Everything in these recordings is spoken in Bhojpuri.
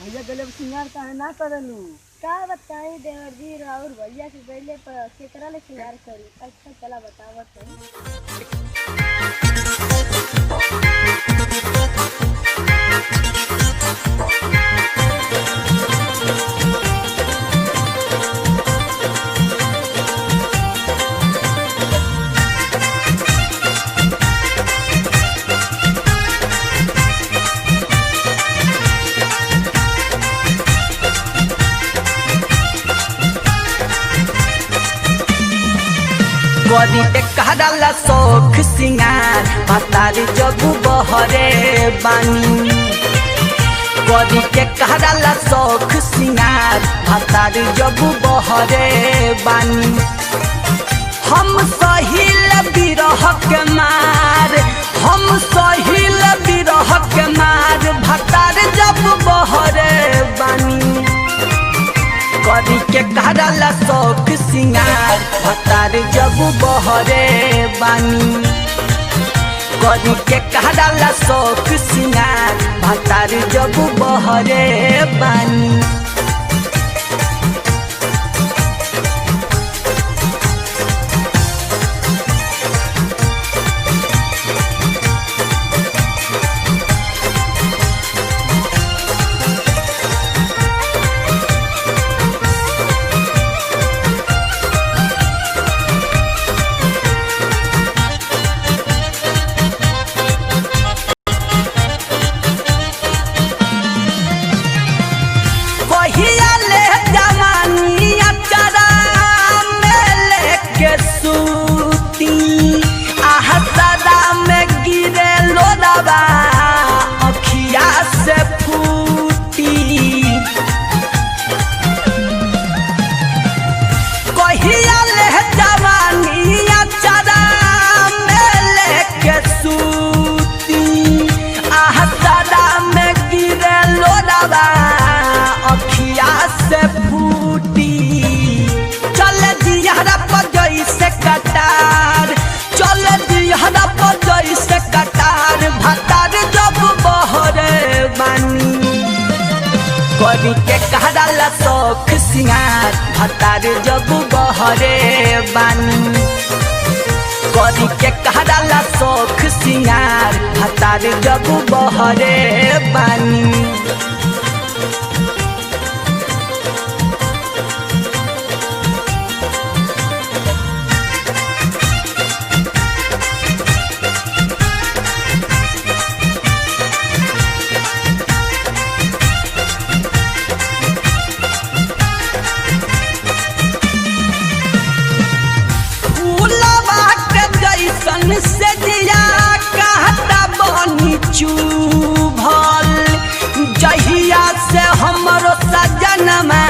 भैया गले सिंगार काहे ना करलू? का बताई देवर जी राउर भैया के गईले पर केकरा ले सिंगार करी। अच्छा चला बतावत है। गरी कहला शौख सिंगार भतारी जबू बहरे बानी। गरी के कहला शौख सिंगार भतारी जबू बहरे बानी। हम सहिल बिरह के मार, हम सहिल बिरह के मार भतार जब बहरे बानी। गरी के कहला शौख सिंगार भतार जब बहरे बानी। गरी के कहला शौख सिंगार भतार जब बहरे बानी। गरी के कहला शौख सिंगार भतार जब बहरे बानी। गरी के कहला शौख सिंगार भतार जब बहरे बानी। से दिया कहता बनी चुभल जहिया से हमरो सजनमा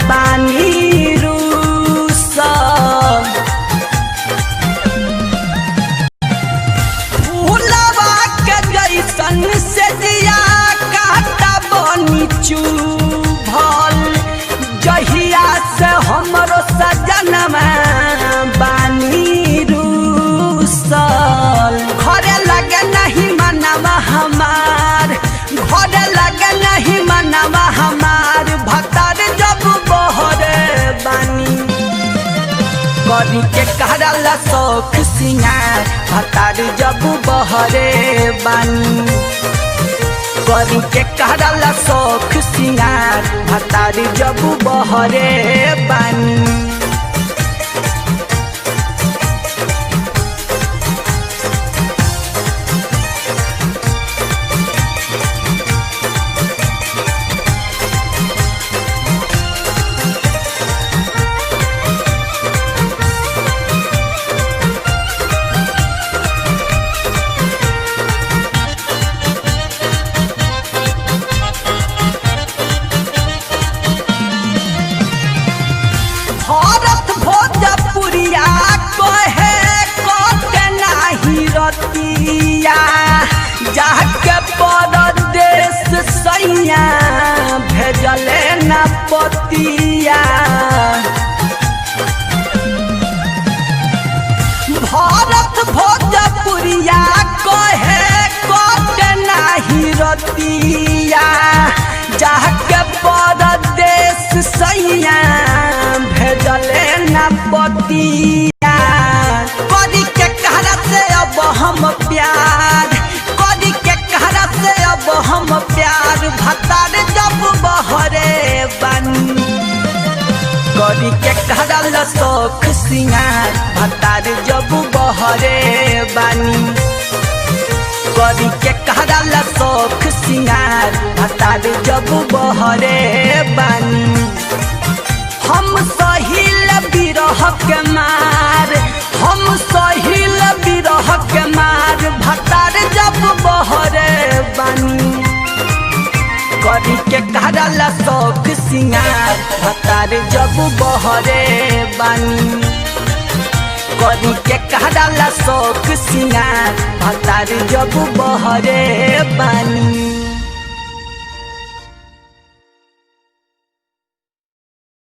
बानी रूसल। फूलवा के जैसन से दिया कहता बनी चुभल जहिया से हमरो सजनमा बानी घरे लगे नहीं मनवा हमार, घरे लगे नहीं मनवा हमार भतार जब बहरे बानी। गरी के कहला शौख सिंगार भतार जब बहरे बानी। गरी के कहला शौख सिंगार भतार जब बहरे बानी। जाके परदेश सैया भेजले न पतिया। भारत भोजपुरिया कहे कट नाही रतिया। जाके बतिया करी के कहरा से अब हम प्यार करी के कहरा से अब हम प्यार भतार जब बहरे बानी करी के कहरा ला शौख सिंगार भतार जब बहरे बानी करी के कहरा ला शौख सिंगार भतार जब बहरे बानी हम सहिल बिरह के मार हम सहिल बिरह के मार भतार जब बहरे बानी करी के कहरा ला शौख सिंगार भतार जब बहरे बानी करी के कहरा ला शौख सिंगार भतार जब बहरे बानी।